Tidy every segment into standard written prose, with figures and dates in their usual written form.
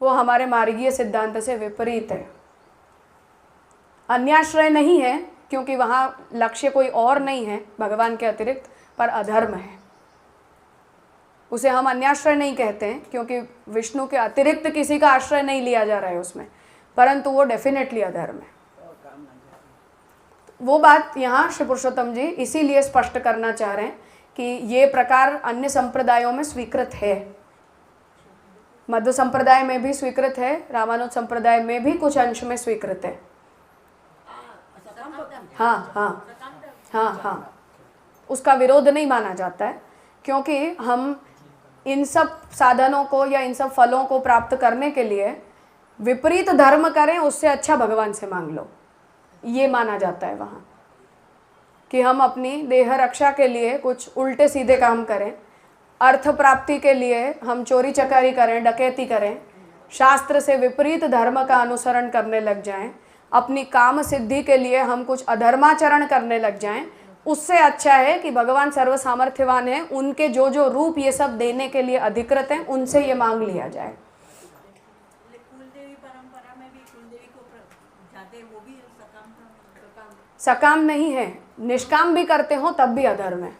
वो हमारे मार्गीय सिद्धांत से विपरीत है। अन्याश्रय नहीं है क्योंकि वहाँ लक्ष्य कोई और नहीं है भगवान के अतिरिक्त, पर अधर्म है। उसे हम अन्याश्रय नहीं कहते हैं क्योंकि विष्णु के अतिरिक्त किसी का आश्रय नहीं लिया जा रहा है उसमें, परंतु वो डेफिनेटली अधर्म है। वो बात यहाँ श्री पुरुषोत्तम जी इसीलिए स्पष्ट करना चाह रहे हैं कि ये प्रकार अन्य संप्रदायों में स्वीकृत है, मध्व संप्रदाय में भी स्वीकृत है, रामानुज संप्रदाय में भी कुछ अंश में स्वीकृत है। हाँ हाँ हाँ हाँ, उसका विरोध नहीं माना जाता है क्योंकि हम इन सब साधनों को या इन सब फलों को प्राप्त करने के लिए विपरीत धर्म करें, उससे अच्छा भगवान से मांग लो, ये माना जाता है वहाँ। कि हम अपनी देह रक्षा के लिए कुछ उल्टे सीधे काम करें, अर्थ प्राप्ति के लिए हम चोरी चकारी करें, डकैती करें, शास्त्र से विपरीत धर्म का अनुसरण करने लग जाएं, अपनी काम सिद्धि के लिए हम कुछ अधर्माचरण करने लग जाएं, उससे अच्छा है कि भगवान सर्व सामर्थ्यवान हैं, उनके जो जो रूप ये सब देने के लिए अधिकृत हैं, उनसे ये मांग लिया जाए। कुलदेवी परंपरा में भी कुलदेवी को जाते वो भी सकाम नहीं है, निष्काम भी करते हो तब भी अधर्म है।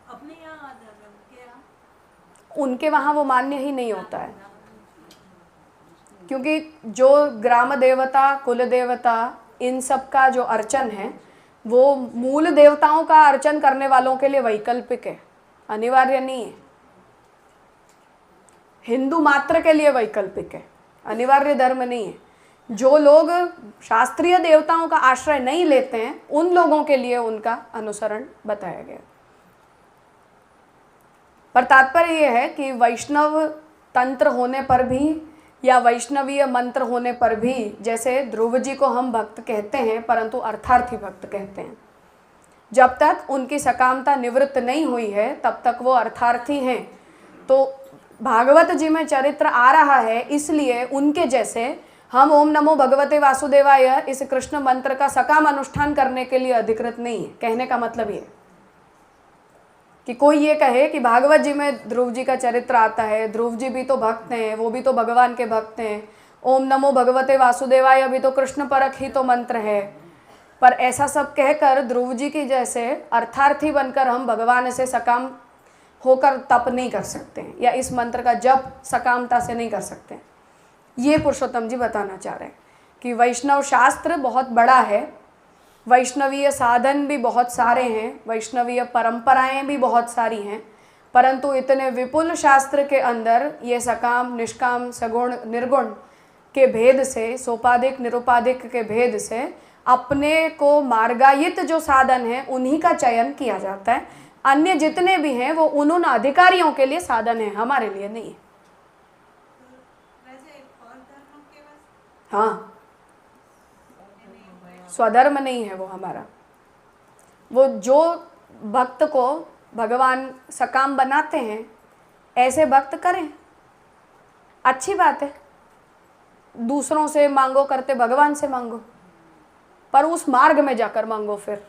अपने यहाँ अधर्म के उनके वहाँ वो मान्य ही नहीं होता है, क्योंकि जो ग्राम देवता, कुल देवता, इन सब का जो अर्चन है वो मूल देवताओं का अर्चन करने वालों के लिए वैकल्पिक है, अनिवार्य नहीं है। हिंदू मात्र के लिए वैकल्पिक है, अनिवार्य धर्म नहीं है। जो लोग शास्त्रीय देवताओं का आश्रय नहीं लेते हैं उन लोगों के लिए उनका अनुसरण बताया गया। पर तात्पर्य यह है कि वैष्णव तंत्र होने पर भी या वैष्णवीय मंत्र होने पर भी, जैसे ध्रुव जी को हम भक्त कहते हैं परंतु अर्थार्थी भक्त कहते हैं, जब तक उनकी सकामता निवृत्त नहीं हुई है तब तक वो अर्थार्थी हैं। तो भागवत जी में चरित्र आ रहा है, इसलिए उनके जैसे हम ओम नमो भगवते वासुदेवाय इस कृष्ण मंत्र का सकाम अनुष्ठान करने के लिए अधिकृत नहीं है। कहने का मतलब ये कि कोई ये कहे कि भागवत जी में ध्रुव जी का चरित्र आता है, ध्रुव जी भी तो भक्त हैं, वो भी तो भगवान के भक्त हैं, ओम नमो भगवते वासुदेवाय भी तो कृष्ण परक ही तो मंत्र है, पर ऐसा सब कहकर ध्रुव जी की जैसे अर्थार्थी बनकर हम भगवान से सकाम होकर तप नहीं कर सकते हैं या इस मंत्र का जप सकामता से नहीं कर सकते। ये पुरुषोत्तम जी बताना चाह रहे हैं कि वैष्णव शास्त्र बहुत बड़ा है, वैष्णवीय साधन भी बहुत सारे हैं, वैष्णवीय परंपराएं भी बहुत सारी हैं, परंतु इतने विपुल शास्त्र के अंदर ये सकाम, निष्काम, सगुण, निर्गुण के भेद से, सोपाधिक निरुपाधिक के भेद से अपने को मार्गायित जो साधन है उन्हीं का चयन किया जाता है। अन्य जितने भी हैं वो उन अधिकारियों के लिए साधन है, हमारे लिए नहीं है। हाँ, स्वधर्म नहीं है वो हमारा। वो जो भक्त को भगवान सकाम बनाते हैं ऐसे भक्त करें, अच्छी बात है। दूसरों से मांगो करते भगवान से मांगो, पर उस मार्ग में जाकर मांगो। फिर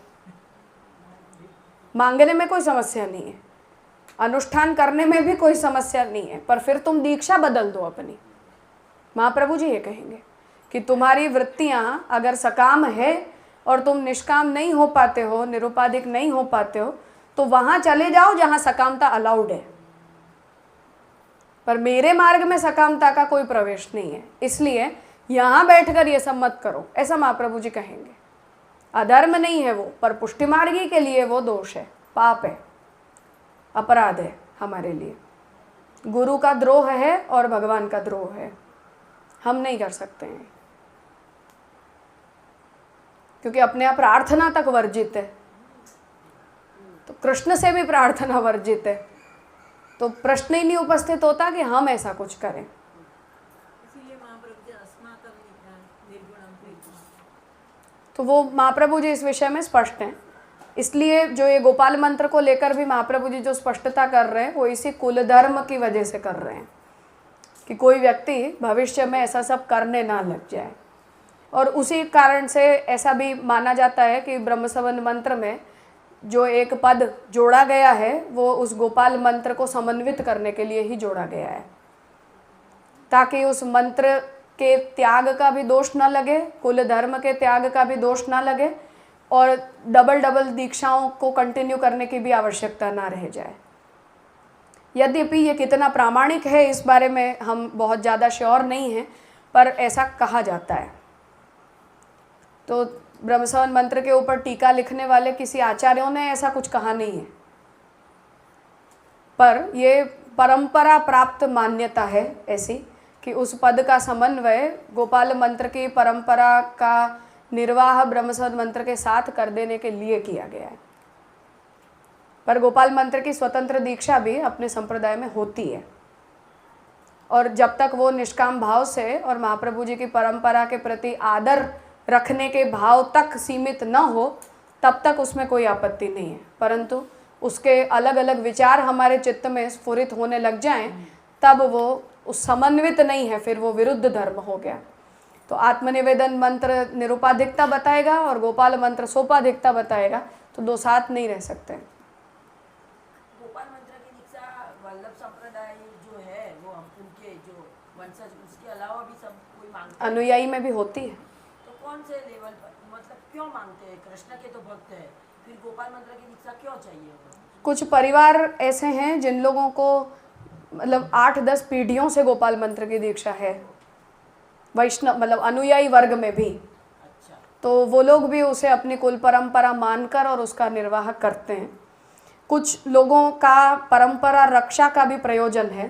मांगने में कोई समस्या नहीं है, अनुष्ठान करने में भी कोई समस्या नहीं है, पर फिर तुम दीक्षा बदल दो अपनी। महाप्रभु जी ये कहेंगे कि तुम्हारी वृत्तियां अगर सकाम है और तुम निष्काम नहीं हो पाते हो, निरुपाधिक नहीं हो पाते हो, तो वहां चले जाओ जहां सकामता अलाउड है, पर मेरे मार्ग में सकामता का कोई प्रवेश नहीं है, इसलिए यहां बैठकर ये सब मत करो, ऐसा महाप्रभु जी कहेंगे। अधर्म नहीं है वो, पर पुष्टि मार्गी के लिए वो दोष है, पाप है, अपराध है हमारे लिए। गुरु का द्रोह है और भगवान का द्रोह है, हम नहीं कर सकते हैं, क्योंकि अपने आप प्रार्थना तक वर्जित है, तो कृष्ण से भी प्रार्थना वर्जित है, तो प्रश्न ही नहीं उपस्थित होता कि हम ऐसा कुछ करें। इसीलिए महाप्रभु जी अस्माकं निर्गुणं प्रीति, तो वो महाप्रभु जी इस विषय में स्पष्ट हैं। इसलिए जो ये गोपाल मंत्र को लेकर भी महाप्रभु जी जो स्पष्टता कर रहे हैं वो इसी कुल धर्म की वजह से कर रहे हैं कि कोई व्यक्ति भविष्य में ऐसा सब करने ना लग जाए। और उसी कारण से ऐसा भी माना जाता है कि ब्रह्मसंबंध मंत्र में जो एक पद जोड़ा गया है वो उस गोपाल मंत्र को समन्वित करने के लिए ही जोड़ा गया है, ताकि उस मंत्र के त्याग का भी दोष न लगे, कुल धर्म के त्याग का भी दोष न लगे, और डबल डबल दीक्षाओं को कंटिन्यू करने की भी आवश्यकता ना रह जाए। यद्यपि ये कितना प्रामाणिक है इस बारे में हम बहुत ज़्यादा श्योर नहीं हैं, पर ऐसा कहा जाता है। तो ब्रह्मसवन मंत्र के ऊपर टीका लिखने वाले किसी आचार्यों ने ऐसा कुछ कहा नहीं है, पर ये परंपरा प्राप्त मान्यता है ऐसी कि उस पद का समन्वय गोपाल मंत्र की परंपरा का निर्वाह ब्रह्मसवन मंत्र के साथ कर देने के लिए किया गया है। पर गोपाल मंत्र की स्वतंत्र दीक्षा भी अपने संप्रदाय में होती है, और जब तक वो निष्काम भाव से और महाप्रभु जी की परंपरा के प्रति आदर रखने के भाव तक सीमित न हो, तब तक उसमें कोई आपत्ति नहीं है। परंतु उसके अलग अलग विचार हमारे चित्त में स्फुरित होने लग जाएं, तब वो उस समन्वित नहीं है, फिर वो विरुद्ध धर्म हो गया। तो आत्मनिवेदन मंत्र निरुपाधिकता बताएगा और गोपाल मंत्र सोपाधिकता बताएगा, तो दो साथ नहीं रह सकते। गोपाल मंत्र की दीक्षा वल्लभ संप्रदाय जो है वो हम उनके जो वंशज, उसके अलावा भी सब कोई मांगते हैं। अनुयायी में भी होती है। तो कौन से लेवल पर, मतलब क्यों मांगते हैं? कृष्ण के तो भक्त है, फिर गोपाल मंत्र की दीक्षा क्यों चाहिए? कुछ परिवार ऐसे हैं जिन लोगों को मतलब 8-10 पीढ़ियों से गोपाल मंत्र की दीक्षा है, वैष्णव मतलब अनुयायी वर्ग में भी। अच्छा, तो वो लोग भी उसे अपनी कुल परंपरा मानकर और उसका निर्वाह करते हैं। कुछ लोगों का परंपरा रक्षा का भी प्रयोजन है,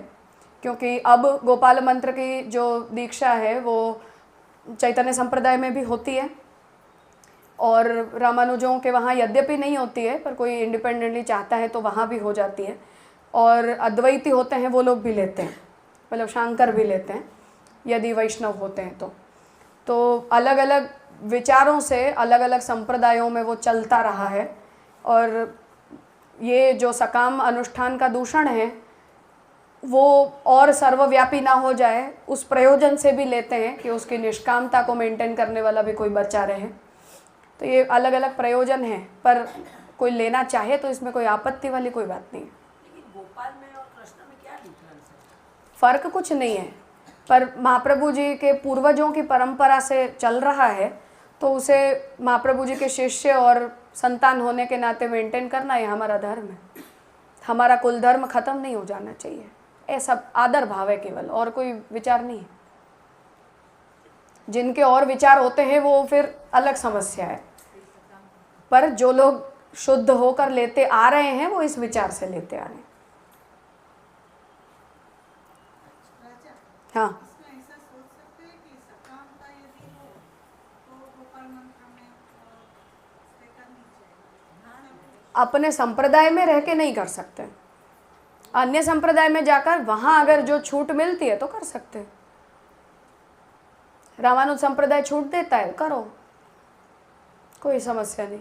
क्योंकि अब गोपाल मंत्र की जो दीक्षा है वो चैतन्य संप्रदाय में भी होती है, और रामानुजों के वहाँ यद्यपि नहीं होती है, पर कोई इंडिपेंडेंटली चाहता है तो वहाँ भी हो जाती है। और अद्वैती होते हैं वो लोग भी लेते हैं, मतलब शंकर भी लेते हैं यदि वैष्णव होते हैं तो अलग अलग विचारों से अलग अलग संप्रदायों में वो चलता रहा है। और ये जो सकाम अनुष्ठान का दूषण है वो और सर्वव्यापी ना हो जाए, उस प्रयोजन से भी लेते हैं कि उसकी निष्कामता को मेंटेन करने वाला भी कोई बचा रहे। तो ये अलग अलग प्रयोजन हैं, पर कोई लेना चाहे तो इसमें कोई आपत्ति वाली कोई बात नहीं है। लेकिन गोपाल में और कृष्ण में क्या डिफरेंस है? फ़र्क कुछ नहीं है, पर महाप्रभु जी के पूर्वजों की परंपरा से चल रहा है, तो उसे महाप्रभु जी के शिष्य और संतान होने के नाते मेंटेन करना ये हमारा धर्म है। हमारा कुल धर्म खत्म नहीं हो जाना चाहिए, ऐसा आदर भाव है केवल, और कोई विचार नहीं है। जिनके और विचार होते हैं वो फिर अलग समस्या है, पर जो लोग शुद्ध होकर लेते आ रहे हैं वो इस विचार से लेते आ रहे हैं। हाँ, इसमें ऐसा सोच सकते हैं कि सकामता यदि हो तो गोपाल मंत्र में स्टे करनी चाहिए। अपने संप्रदाय में रह के नहीं कर सकते, अन्य संप्रदाय में जाकर वहाँ अगर जो छूट मिलती है तो कर सकते हैं। रामानुज संप्रदाय छूट देता है, करो, कोई समस्या नहीं।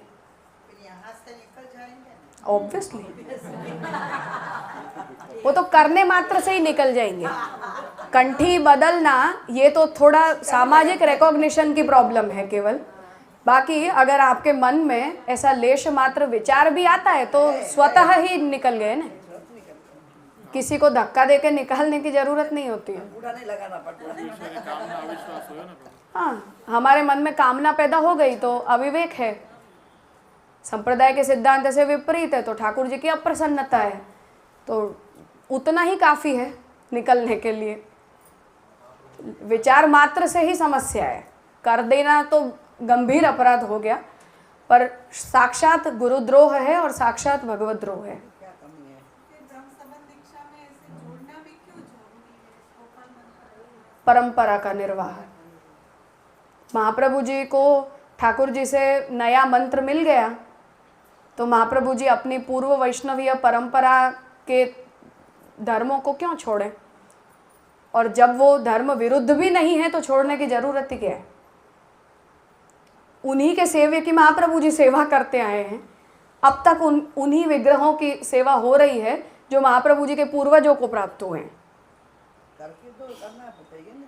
यहाँ से निकल जाएंगे। ऑब्वियसली वो तो करने मात्र से ही निकल जाएंगे। कंठी बदलना ये तो थोड़ा सामाजिक रिकॉग्निशन की प्रॉब्लम है केवल, बाकी अगर आपके मन में ऐसा लेश मात्र विचार भी आता है तो स्वतः ही निकल गए ना, किसी को धक्का देके निकालने की जरूरत नहीं होती है। बूढ़ा नहीं लगाना पड़ता। हाँ, हमारे मन में कामना पैदा हो गई तो अविवेक है, संप्रदाय के सिद्धांत से विपरीत है तो ठाकुर जी की अप्रसन्नता है, तो उतना ही काफ़ी है निकलने के लिए। विचार मात्र से ही समस्या है, कर देना तो गंभीर अपराध हो गया, पर साक्षात गुरुद्रोह है और साक्षात भगवद्रोह है। परंपरा का निर्वाह, महाप्रभु जी को ठाकुर जी से नया मंत्र मिल गया तो महाप्रभु जी अपनी पूर्व वैष्णवीय परंपरा के धर्मों को क्यों छोड़ें, और जब वो धर्म विरुद्ध भी नहीं है तो छोड़ने की जरूरत ही क्या है। उन्हीं के सेव्य की महाप्रभु जी सेवा करते आए हैं, अब तक उन्हीं विग्रहों की सेवा हो रही है जो महाप्रभु जी के पूर्वजों को प्राप्त हुए हैं। करके तो करना पड़ेगा ना,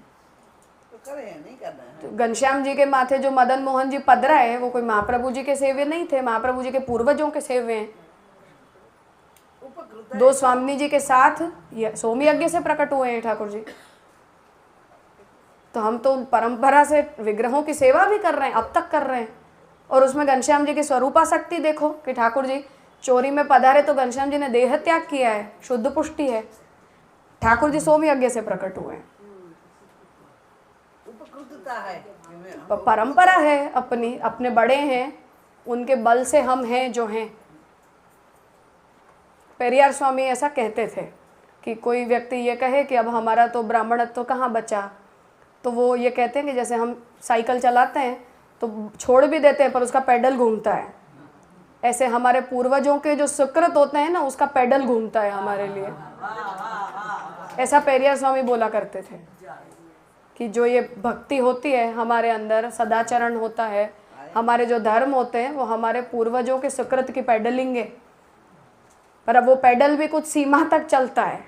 तो करें, नहीं करना है। तो घनश्याम जी के माथे जो मदन मोहन जी पधरा है वो कोई महाप्रभु जी के सेव्य नहीं थे, महाप्रभु जी के पूर्वजों के सेव्य हैं। उपकृत है। दो स्वामी जी के साथ सोम यज्ञ से प्रकट हुए हैं ठाकुर जी। तो हम तो परंपरा से विग्रहों की सेवा भी कर रहे हैं, अब तक कर रहे हैं। और उसमें घनश्याम जी की स्वरूपाशक्ति देखो कि ठाकुर जी चोरी में पधारे तो घनश्याम जी ने देह त्याग किया है, शुद्ध पुष्टि है। ठाकुर जी सोम यज्ञ से प्रकट हुए हैं। उपकृतता है, परंपरा है अपनी, अपने बड़े हैं, उनके बल से हम हैं जो हैं। पेरियार स्वामी ऐसा कहते थे कि कोई व्यक्ति ये कहे कि अब हमारा तो ब्राह्मणत्व कहाँ बचा, तो वो ये कहते हैं कि जैसे हम साइकिल चलाते हैं तो छोड़ भी देते हैं पर उसका पेडल घूमता है, ऐसे हमारे पूर्वजों के जो सुकृत होते हैं ना, उसका पेडल घूमता है हमारे लिए। ऐसा पेरियार स्वामी बोला करते थे कि जो ये भक्ति होती है हमारे अंदर, सदाचरण होता है, हमारे जो धर्म होते हैं वो हमारे पूर्वजों के सुकृत की पेडलिंग है। पर अब वो पेडल भी कुछ सीमा तक चलता है,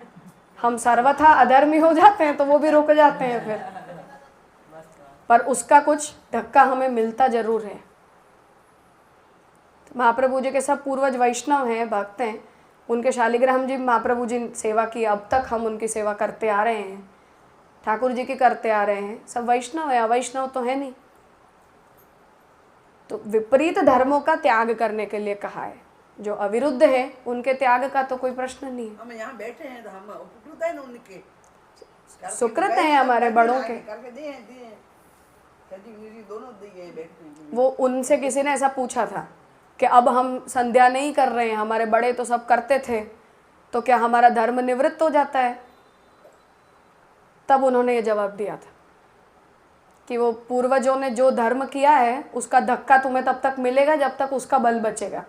हम सर्वथा अधर्मी हो जाते हैं तो वो भी रुक जाते हैं फिर, पर उसका कुछ धक्का हमें मिलता जरूर है। तो महाप्रभु जी के सब पूर्वज वैष्णव हैं, भक्त हैं। उनके शालिग्राम जी महाप्रभु जी सेवा की, अब तक हम उनकी सेवा करते आ रहे हैं, ठाकुर जी की करते आ रहे हैं। सब वैष्णव है, अवैष्णव तो है नहीं। तो विपरीत धर्मों का त्याग करने के लिए कहा है, जो अविरुद्ध है उनके त्याग का तो कोई प्रश्न नहीं है। हम यहाँ बैठे हैं तो हम उपकृत है ना उनके, सुकृत हैं हमारे बड़ों के, करके दिए दोनों दिए बैठे। वो उनसे किसी ने ऐसा पूछा था कि अब हम संध्या नहीं कर रहे हैं, हमारे बड़े तो सब करते थे, तो क्या हमारा धर्म निवृत्त हो जाता है? तब उन्होंने ये जवाब दिया था कि वो पूर्वजों ने जो धर्म किया है उसका धक्का तुम्हें तब तक मिलेगा जब तक उसका बल बचेगा।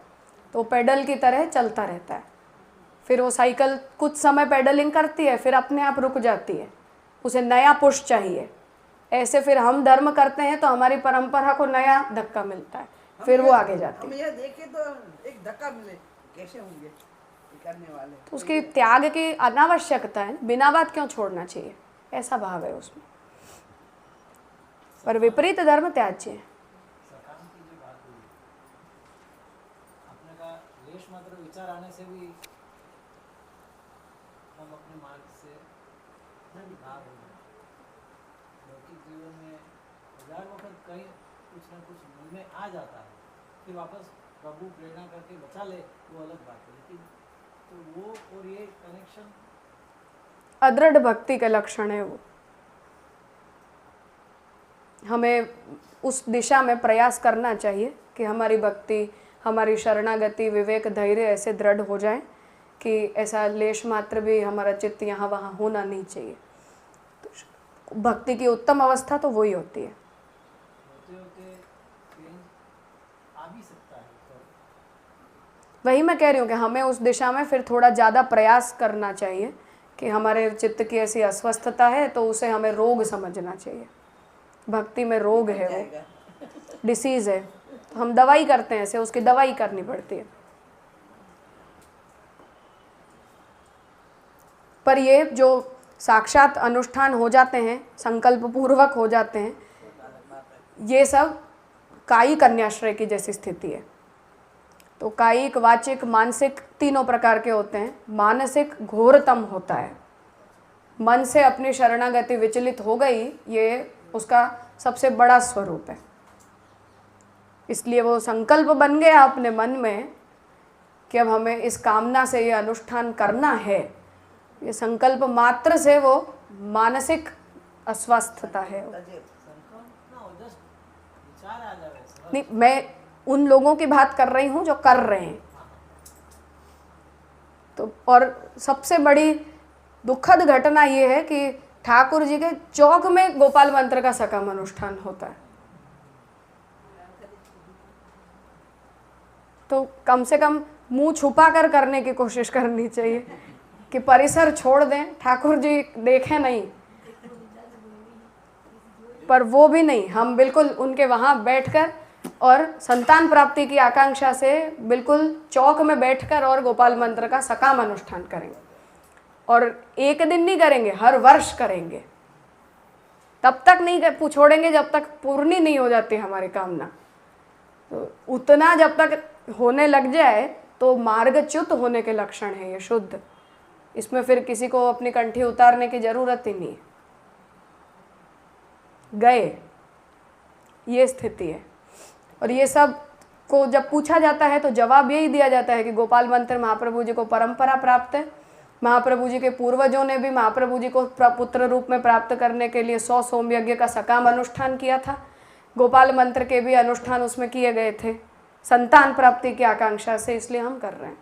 तो पेडल की तरह चलता रहता है, फिर वो साइकिल कुछ समय पेडलिंग करती है, फिर अपने आप रुक जाती है, उसे नया पुश चाहिए। ऐसे फिर हम धर्म करते हैं तो हमारी परंपरा को नया धक्का मिलता है, फिर वो आगे जाती है। हम ये देखे तो एक धक्का मिले, कैसे होंगे करने वाले? तो उसकी त्याग की अनावश्यकता है, बिना बात क्यों छोड़ना चाहिए, ऐसा भाव है उसमें। पर विपरीत धर्म त्याज्य है। सकाम की जो बात हुई, आपने कहा लेश मात्र विचार आने से भी हम अपने मार्ग से भाग हो गए। लौकिक जीवन में हजार वक्त कहीं कुछ ना कुछ मन में आ जाता है, फिर वापस प्रभु प्रेरणा करके बचा ले, वो अलग बात है। लेकिन तो वो और ये कनेक्शन अदृढ़ भक्ति के लक्षण है। वो हमें उस दिशा में प्रयास करना चाहिए कि हमारी भक्ति, हमारी शरणागति, विवेक, धैर्य ऐसे दृढ़ हो जाए कि ऐसा लेश मात्र भी हमारा चित्त यहाँ वहाँ होना नहीं चाहिए। तो भक्ति की उत्तम अवस्था तो वही होती है। होते होते चेंज आ भी सकता है, पर वही मैं कह रही हूँ कि हमें उस दिशा में फिर थोड़ा ज़्यादा प्रयास करना चाहिए कि हमारे चित्त की ऐसी अस्वस्थता है तो उसे हमें रोग समझना चाहिए। भक्ति में रोग है, वो डिसीज़ है, तो हम दवाई करते हैं, ऐसे उसकी दवाई करनी पड़ती है। पर ये जो साक्षात अनुष्ठान हो जाते हैं, संकल्प पूर्वक हो जाते हैं, ये सब कायिक कन्याश्रय की जैसी स्थिति है। तो कायिक, वाचिक, मानसिक तीनों प्रकार के होते हैं। मानसिक घोरतम होता है, मन से अपनी शरणागति विचलित हो गई, ये उसका सबसे बड़ा स्वरूप है। इसलिए वो संकल्प बन गया अपने मन में कि अब हमें इस कामना से ये अनुष्ठान करना है। ये संकल्प मात्र से वो मानसिक अस्वस्थता है। नहीं, मैं उन लोगों की बात कर रही हूँ जो कर रहे हैं। तो और सबसे बड़ी दुखद घटना ये है कि ठाकुर जी के चौक में गोपाल मंत्र का सकाम अनुष्ठान होता है। तो कम से कम मुंह छुपा कर करने की कोशिश करनी चाहिए कि परिसर छोड़ दें, ठाकुर जी देखें नहीं। पर वो भी नहीं, हम बिल्कुल उनके वहाँ बैठकर और संतान प्राप्ति की आकांक्षा से बिल्कुल चौक में बैठकर और गोपाल मंत्र का सकाम अनुष्ठान करेंगे। और एक दिन नहीं करेंगे, हर वर्ष करेंगे। तब तक नहीं छोड़ेंगे जब तक पूर्णी नहीं हो जाती हमारी कामना। तो उतना जब तक होने लग जाए तो मार्गच्युत होने के लक्षण है ये, शुद्ध। इसमें फिर किसी को अपनी कंठी उतारने की जरूरत ही नहीं है। गए, ये स्थिति है। और ये सब को जब पूछा जाता है तो जवाब यही दिया जाता है कि गोपाल मंत्र महाप्रभु जी को परंपरा प्राप्त है। महाप्रभु जी के पूर्वजों ने भी महाप्रभु जी को पुत्र रूप में प्राप्त करने के लिए 100 सोम यज्ञ का सकाम अनुष्ठान किया था। गोपाल मंत्र के भी अनुष्ठान उसमें किए गए थे संतान प्राप्ति की आकांक्षा से, इसलिए हम कर रहे हैं।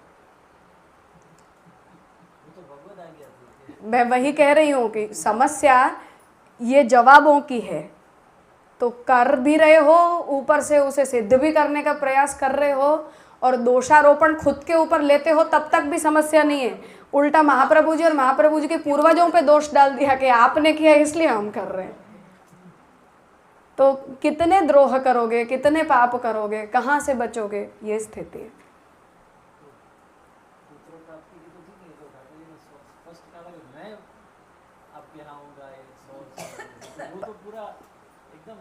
मैं वही कह रही हूँ कि समस्या ये जवाबों की है, तो कर भी रहे हो, ऊपर से उसे सिद्ध भी करने का प्रयास कर रहे हो और दोषारोपण खुद के ऊपर लेते हो, तब तक भी समस्या नहीं है। उल्टा महाप्रभु जी और महाप्रभु जी के पूर्वजों पे दोष डाल दिया कि आपने किया इसलिए हम कर रहे हैं। तो कितने द्रोह करोगे, कितने पाप करोगे, कहाँ से बचोगे, ये स्थिति है। पुत्र प्राप्ति की तो ठीक है, तो ठाकुर जी ने स्पष्ट कहा कि मैं आपके यहाँ आऊँगा, वो तो पूरा एकदम।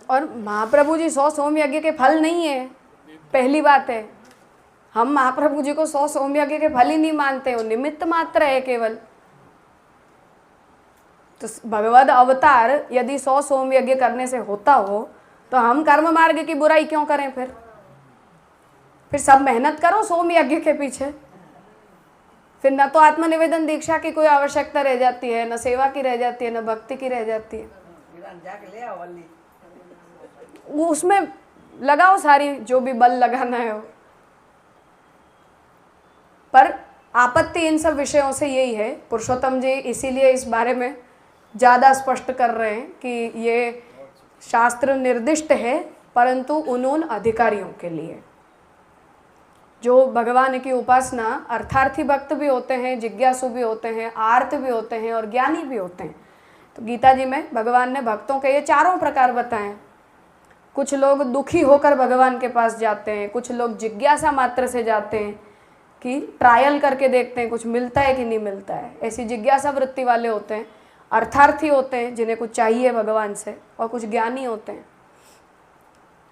और महाप्रभु जी 100 सोम यज्ञ के फल नहीं है, पहली बात है। हम महाप्रभु जी को 100 सोम यज्ञ के फल ही नहीं मानते, वो निमित्त मात्र है केवल। तो भगवद अवतार यदि 100 सोम यज्ञ करने से होता हो तो हम कर्म मार्ग की बुराई क्यों करें? फिर सब मेहनत करो सोम यज्ञ के पीछे, फिर न तो आत्मनिवेदन दीक्षा की कोई आवश्यकता रह जाती है, न सेवा की रह जाती है, न भक्ति की रह जाती है। जाके ले आओ वल्ली, उसमें लगाओ सारी जो भी बल लगाना है वो। पर आपत्ति इन सब विषयों से यही है, पुरुषोत्तम जी इसीलिए इस बारे में ज़्यादा स्पष्ट कर रहे हैं कि ये शास्त्र निर्दिष्ट है, परंतु उन अधिकारियों के लिए जो भगवान की उपासना अर्थार्थी भक्त भी होते हैं, जिज्ञासु भी होते हैं, आर्त भी होते हैं और ज्ञानी भी होते हैं। तो गीता जी में भगवान ने भक्तों के ये चारों प्रकार बताए। कुछ लोग दुखी होकर भगवान के पास जाते हैं, कुछ लोग जिज्ञासा मात्र से जाते हैं कि ट्रायल करके देखते हैं कुछ मिलता है कि नहीं मिलता है, ऐसी जिज्ञासा वृत्ति वाले होते हैं। अर्थार्थी होते हैं जिन्हें कुछ चाहिए भगवान से, और कुछ ज्ञानी होते हैं।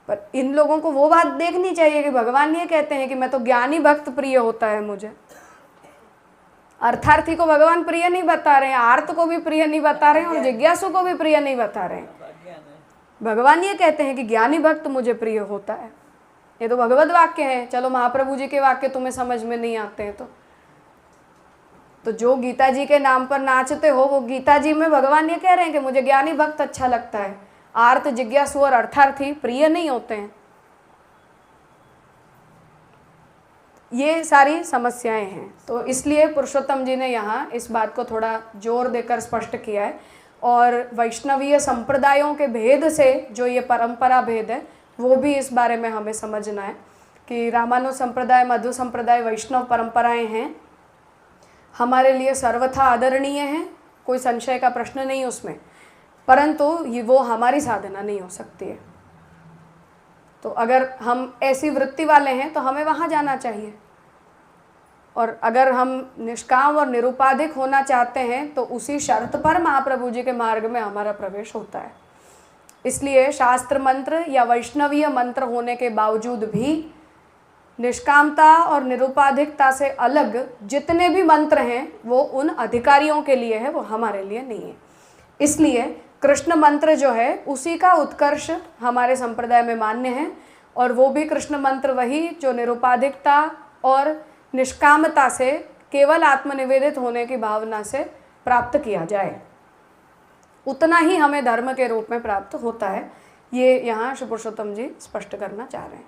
पर इन लोगों को वो बात देखनी चाहिए कि भगवान ये कहते हैं कि मैं तो ज्ञानी भक्त प्रिय होता है मुझे। अर्थार्थी को भगवान प्रिय नहीं बता रहे हैं, आर्त को भी प्रिय नहीं बता रहे हैं और जिज्ञासु को भी प्रिय नहीं बता रहे हैं। भगवान ये कहते हैं कि ज्ञानी भक्त मुझे प्रिय होता है। ये तो भगवत वाक्य है। चलो महाप्रभु जी के वाक्य तुम्हें समझ में नहीं आते हैं तो जो गीता जी के नाम पर नाचते हो, वो गीता जी में भगवान ये कह रहे हैं कि मुझे ज्ञानी भक्त अच्छा लगता है, आर्त जिज्ञासु और अर्थार्थी प्रिय नहीं होते हैं। ये सारी समस्याएं हैं। तो इसलिए पुरुषोत्तम जी ने यहाँ इस बात को थोड़ा जोर देकर स्पष्ट किया है। और वैष्णवीय संप्रदायों के भेद से जो ये परंपरा भेद है, वो भी इस बारे में हमें समझना है कि रामानुज संप्रदाय, मध्व संप्रदाय, वैष्णव परंपराएं हैं, हमारे लिए सर्वथा आदरणीय हैं, कोई संशय का प्रश्न नहीं उसमें, परंतु ये वो हमारी साधना नहीं हो सकती है। तो अगर हम ऐसी वृत्ति वाले हैं तो हमें वहाँ जाना चाहिए। और अगर हम निष्काम और निरुपाधिक होना चाहते हैं तो उसी शर्त पर महाप्रभु जी के मार्ग में हमारा प्रवेश होता है। इसलिए शास्त्र मंत्र या वैष्णवीय मंत्र होने के बावजूद भी निष्कामता और निरुपाधिकता से अलग जितने भी मंत्र हैं वो उन अधिकारियों के लिए है, वो हमारे लिए नहीं है। इसलिए कृष्ण मंत्र जो है उसी का उत्कर्ष हमारे संप्रदाय में मान्य है, और वो भी कृष्ण मंत्र वही जो निरुपाधिकता और निष्कामता से केवल आत्मनिवेदित होने की भावना से प्राप्त किया जाए, उतना ही हमें धर्म के रूप में प्राप्त होता है। ये यहाँ श्री पुरुषोत्तम जी स्पष्ट करना चाह रहे हैं,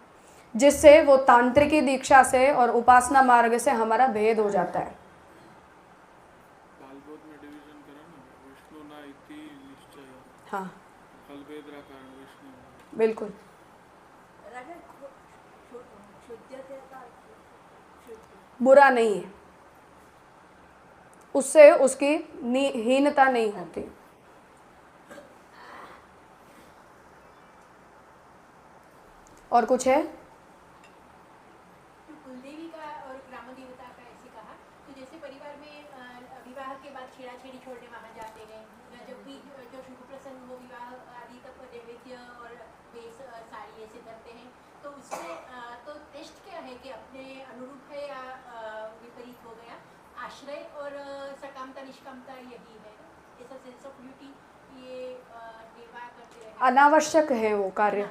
जिससे वो तांत्रिकी दीक्षा से और उपासना मार्ग से हमारा भेद हो जाता है। हाँ बिल्कुल, बुरा नहीं है, उससे उसकी हीनता नहीं होती। और कुछ है? कुलदेवी का और ग्राम देवता का ऐसे कहा, तो जैसे परिवार में विवाह के बाद छेड़ा-छेड़ी छोड़ने वहाँ जाते हैं, जब भी जो शुभ प्रसंग हो विवाह आदि तक नैवेद्य और वेश साड़ी ऐसे करते हैं, तो उसमें तो टेस्ट क्या है कि अपने अनुरूप है या विपरीत हो गया? आश्रय और सकामता निष्कामता यही है, ऐसा सेंस ऑफ ब्यूटी ये निर्वाह करते अनावश्यक है वो कार्य,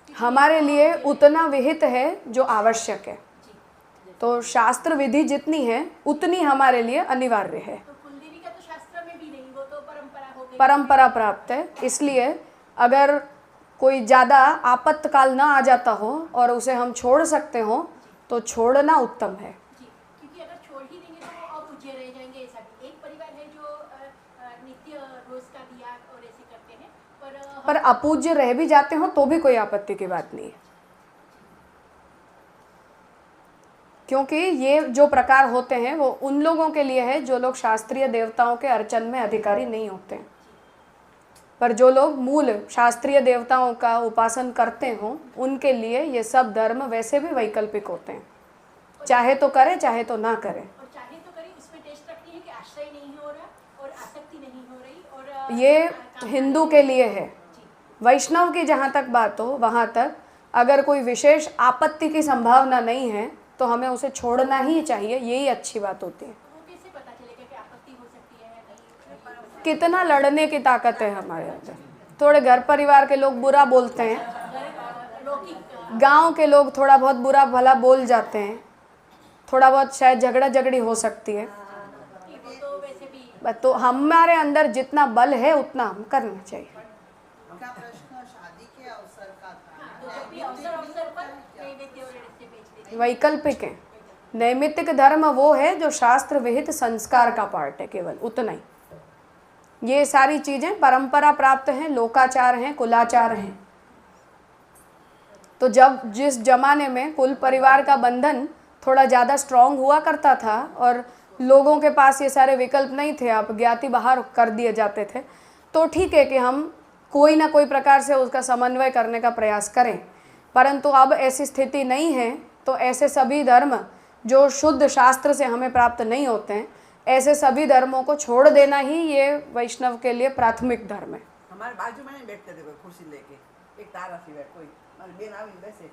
हमारे लिए उतना विहित है जो आवश्यक है। तो शास्त्र विधि जितनी है उतनी हमारे लिए अनिवार्य है। तो कुलदेवी का तो शास्त्र में भी नहीं, वो तो परंपरा हो गई। परंपरा प्राप्त है, इसलिए अगर कोई ज़्यादा आपातकाल ना आ जाता हो और उसे हम छोड़ सकते हो तो छोड़ना उत्तम है। जी, क्योंकि अगर छोड़ ही देंगे तो वो अपूज्य रह जाएंगे। ऐसा भी एक परिवार है जो नित्य रोज का दिया और ऐसे करते हैं, पर अपूज्य रह भी जाते हो तो भी कोई आपत्ति की बात नहीं है, क्योंकि ये जो प्रकार होते हैं वो उन लोगों के लिए है जो लोग शास्त्रीय देवताओं के अर्चन में अधिकारी नहीं होते हैं। पर जो लोग मूल शास्त्रीय देवताओं का उपासन करते हों उनके लिए ये सब धर्म वैसे भी वैकल्पिक होते हैं, चाहे तो करे चाहे तो ना करे। और चाहे तो करें, उसमें टेस्ट रखनी है कि आश्रय नहीं हो रहा और आसक्ति नहीं हो रही, और ये हिंदू के लिए है। वैष्णव की जहाँ तक बात हो वहाँ तक अगर कोई विशेष आपत्ति की संभावना नहीं है तो हमें उसे छोड़ना ही चाहिए, यही अच्छी बात होती है। वो कैसे पता चलेगा कि आपत्ति हो सकती है या नहीं? कितना लड़ने की ताकत है हमारे अंदर। थोड़े घर परिवार के लोग बुरा बोलते हैं, लौकिक गांव के लोग थोड़ा बहुत बुरा भला बोल जाते हैं, थोड़ा बहुत शायद झगड़ा झगड़ी हो सकती है, वो तो वैसे भी बस तो हमारे अंदर जितना बल है उतना हम करना चाहिए। उनका प्रश्न शादी के अवसर का था। तो जब भी अवसर पर नैवेद्य और ऐसे बेच देते हैं। वैकल्पिक है। नैमित्तिक धर्म वो है जो शास्त्र विहित संस्कार का पार्ट है, केवल उतना ही। ये सारी चीजें परंपरा प्राप्त हैं, लोकाचार हैं, कुलाचार हैं। तो जब जिस जमाने में कुल परिवार का बंधन थोड़ा ज़्यादा स्ट्रांग हुआ करता था और लोगों के पास ये सारे विकल्प नहीं थे, आप ज्ञाति बाहर कर दिए जाते थे, तो ठीक है कि हम कोई ना कोई प्रकार से उसका समन्वय करने का प्रयास करें। परंतु अब ऐसी स्थिति नहीं है, तो ऐसे सभी धर्म जो शुद्ध शास्त्र से हमें प्राप्त नहीं होते हैं, ऐसे सभी धर्मों को छोड़ देना ही ये वैष्णव के लिए प्राथमिक धर्म है। हमारे बाजू में नहीं बैठते थे कोई कुर्सी लेके, एक तारा सी बैठ कोई हमारी बेन आवी वैसे।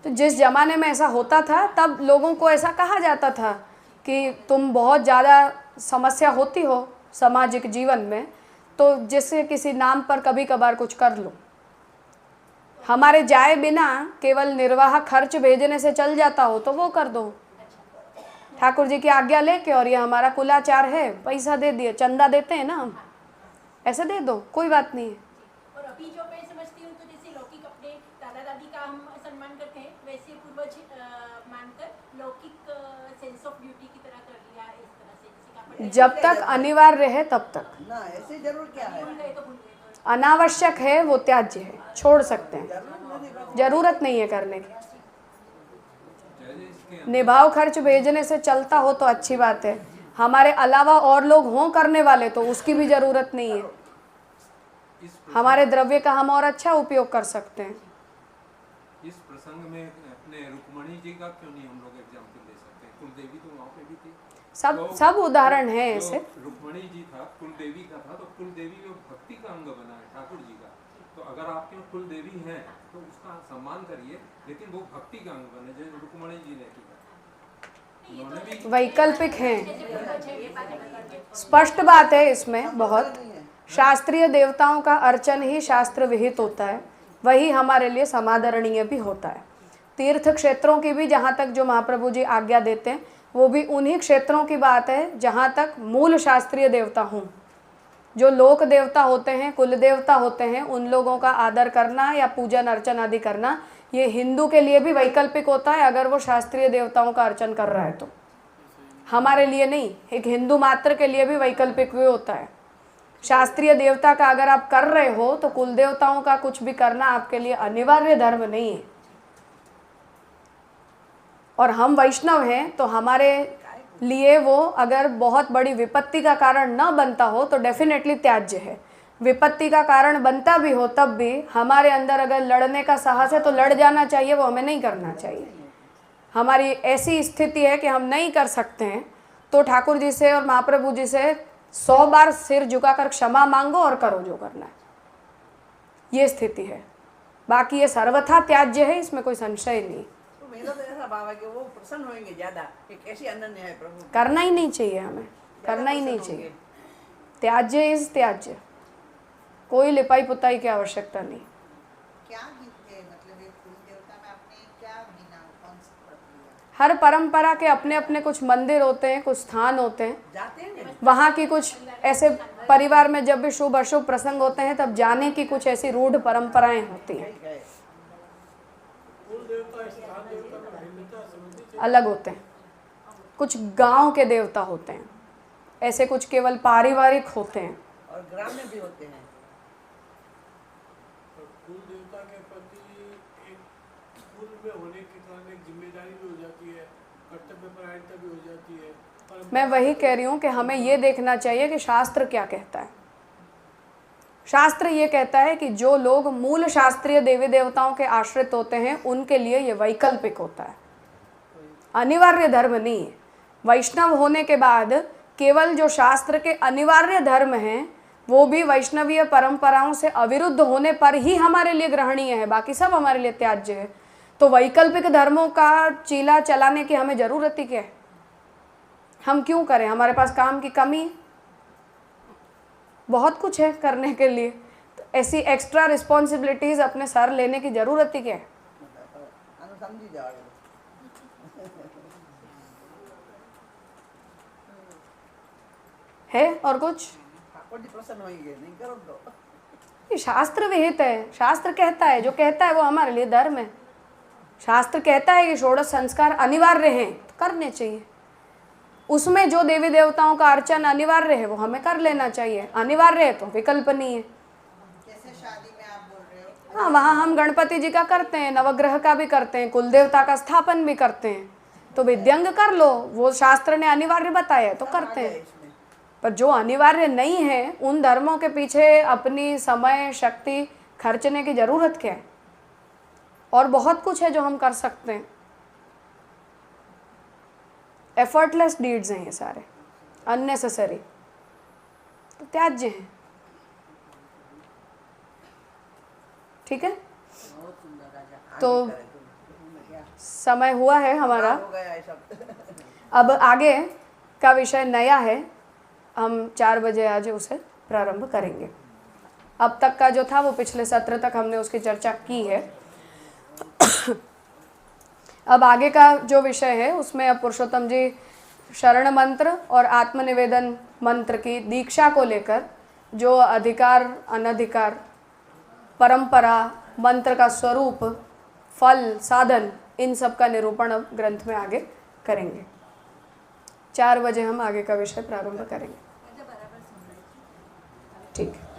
तो जिस जमाने में ऐसा होता था तब लोगों को ऐसा कहा जाता था कि तुम बहुत ज़्यादा समस्या होती हो सामाजिक जीवन में, तो जिससे किसी नाम पर कभी कभार कुछ कर लो। हमारे जाए बिना केवल निर्वाह खर्च भेजने से चल जाता हो तो वो कर दो, ठाकुर जी की आज्ञा लेके, और ये हमारा कुलाचार है, पैसा दे दिए, चंदा देते हैं ना हम, ऐसे दे दो, कोई बात नहीं है। और अभी जो मैं समझती हूँ, तो जैसे लौकिक अपने दादा दादी का हम सम्मान करते हैं, वैसे पूर्वज मानकर लौकिक सेंस ऑफ ड्यूटी की तरह कर लिया इस तरह से, जैसे कि अपन जब तक अनिवार्य है तब तक। ना ऐसे जरूर क्या है, भूल गए तो भूल गए तो अनावश्यक है वो त्याज्य है, छोड़ सकते हैं, जरूरत नहीं है करने की। निभाव खर्च भेजने से चलता हो तो अच्छी बात है, हमारे अलावा और लोग हों करने वाले तो उसकी भी जरूरत नहीं है। हमारे द्रव्य का हम और अच्छा उपयोग कर सकते हैं। इस प्रसंग में अपने रुक्मणी जी का क्यों नहीं हम लोग एग्जाम्पल दे सकते? कुलदेवी तो वहाँ पे भी थी, सब उदाहरण हैं जो ऐसे। रुक्मणी जी था, कुलदेवी का था, तो कुलदेवी में भक्ति का अंग बना है ठाकुर जी का। तो अगर आपके कुलदेवी हैं तो उसका सम्मान करिए, लेकिन वो भक्ति का अंग बने जो रुक्मणी जी ने किया। उन्होंने भी वैकल्पिक हैं, स्पष्ट बात है इसमें बहुत। शास्त्रीय देवताओं का अर्चन ही शास्त्र विहित होता है, वही हमारे लिए समादरणीय भी होता है। तीर्थ क्षेत्रों की भी जहाँ तक जो महाप्रभु जी आज्ञा देते हैं, वो भी उन्हीं क्षेत्रों की बात है जहाँ तक मूल शास्त्रीय देवता हों। जो लोक देवता होते हैं, कुल देवता होते हैं, उन लोगों का आदर करना या पूजन अर्चन आदि करना, ये हिंदू के लिए भी वैकल्पिक होता है अगर वो शास्त्रीय देवताओं का अर्चन कर रहा है तो। हमारे लिए नहीं, एक हिंदू मात्र के लिए भी वैकल्पिक भी होता है। शास्त्रीय देवता का अगर आप कर रहे हो तो कुल देवताओं का कुछ भी करना आपके लिए अनिवार्य धर्म नहीं है। और हम वैष्णव हैं तो हमारे लिए वो अगर बहुत बड़ी विपत्ति का कारण न बनता हो तो डेफिनेटली त्याज्य है। विपत्ति का कारण बनता भी हो तब भी हमारे अंदर अगर लड़ने का साहस है तो लड़ जाना चाहिए, वो हमें नहीं करना चाहिए। हमारी ऐसी स्थिति है कि हम नहीं कर सकते हैं तो ठाकुर जी से और महाप्रभु जी से 100 बार सिर झुकाकर क्षमा मांगो और करो जो करना है। ये स्थिति है, बाकी ये सर्वथा त्याज्य है, इसमें कोई संशय नहीं। तो मेरा तो ऐसा भाव है कि वो प्रसन्न होंगे ज्यादा कि कैसी अनन्य है प्रभु, करना ही नहीं चाहिए, हमें करना ही नहीं चाहिए। त्याज्य इज त्याज्य, कोई लिपाई पुताई की आवश्यकता नहीं। क्या गिनते हैं, मतलब एक कुल देवता में आपने क्या गिना, कौन सी प्रक्रिया? हर परंपरा के अपने अपने कुछ मंदिर होते हैं, कुछ स्थान होते हैं, जाते हैं ना, वहाँ की कुछ ऐसे परिवार में जब भी शुभ अशुभ प्रसंग होते हैं तब जाने की कुछ ऐसी रूढ़ परंपराएं होती हैं, गए अलग होते हैं। कुछ गांव के देवता होते हैं, ऐसे कुछ केवल पारिवारिक होते हैं। और ग्राम में भी होते हैं। कुल देवता के प्रति एक कुल में होने के कारण एक जिम्मेदारी भी हो जाती है, कर्तव्य परायणता भी हो जाती है। मैं वही कह रही हूँ कि हमें ये देखना चाहिए कि शास्त्र क्या कहता है। शास्त्र ये कहता है कि जो लोग मूल शास्त्रीय देवी देवताओं के आश्रित होते हैं उनके लिए ये वैकल्पिक होता है, अनिवार्य धर्म नहीं है। वैष्णव होने के बाद केवल जो शास्त्र के अनिवार्य धर्म हैं वो भी वैष्णवीय परंपराओं से अविरुद्ध होने पर ही हमारे लिए ग्रहणीय है, बाकी सब हमारे लिए त्याज्य है। तो वैकल्पिक धर्मों का चीला चलाने की हमें ज़रूरत ही क्या है? हम क्यों करें? हमारे पास काम की कमी है, बहुत कुछ है करने के लिए। तो ऐसी एक्स्ट्रा रिस्पॉन्सिबिलिटीज़ अपने सर लेने की ज़रूरत ही क्या है? समझी जाओ। है और कुछ? ठाकुर जी प्रसन्न होंगे, नहीं करो तो। ये शास्त्र विहित है, शास्त्र कहता है, जो कहता है वो हमारे लिए धर्म है। शास्त्र कहता है कि षोडश संस्कार अनिवार्य हैं तो करने चाहिए, उसमें जो देवी देवताओं का अर्चन अनिवार्य है वो हमें कर लेना चाहिए, अनिवार्य है तो विकल्प नहीं है। जैसे शादी में आप बोल रहे हो, हाँ, वहाँ हम गणपति जी का करते हैं, नवग्रह का भी करते हैं, कुल देवता का स्थापन भी करते हैं, तो विद्यंग कर लो, वो शास्त्र ने अनिवार्य बताया है तो करते हैं। पर जो अनिवार्य नहीं है उन धर्मों के पीछे अपनी समय शक्ति खर्चने की ज़रूरत क्या है? और बहुत कुछ है जो हम कर सकते हैं। एफर्टलेस डीड्स हैं ये सारे, अननेसेसरी, तो त्याज्य हैं। ठीक है, बहुत सुंदर राजा। तो समय हुआ है हमारा, हो गया है सब। अब आगे का विषय नया है, हम 4 बजे आज उसे प्रारंभ करेंगे। अब तक का जो था वो पिछले सत्र तक हमने उसकी चर्चा की है। अब आगे का जो विषय है उसमें अब पुरुषोत्तम जी शरण मंत्र और आत्मनिवेदन मंत्र की दीक्षा को लेकर जो अधिकार अनधिकार, परंपरा, मंत्र का स्वरूप, फल, साधन, इन सब का निरूपण अब ग्रंथ में आगे करेंगे। 4 बजे हम आगे का विषय प्रारंभ करेंगे। ठीक है।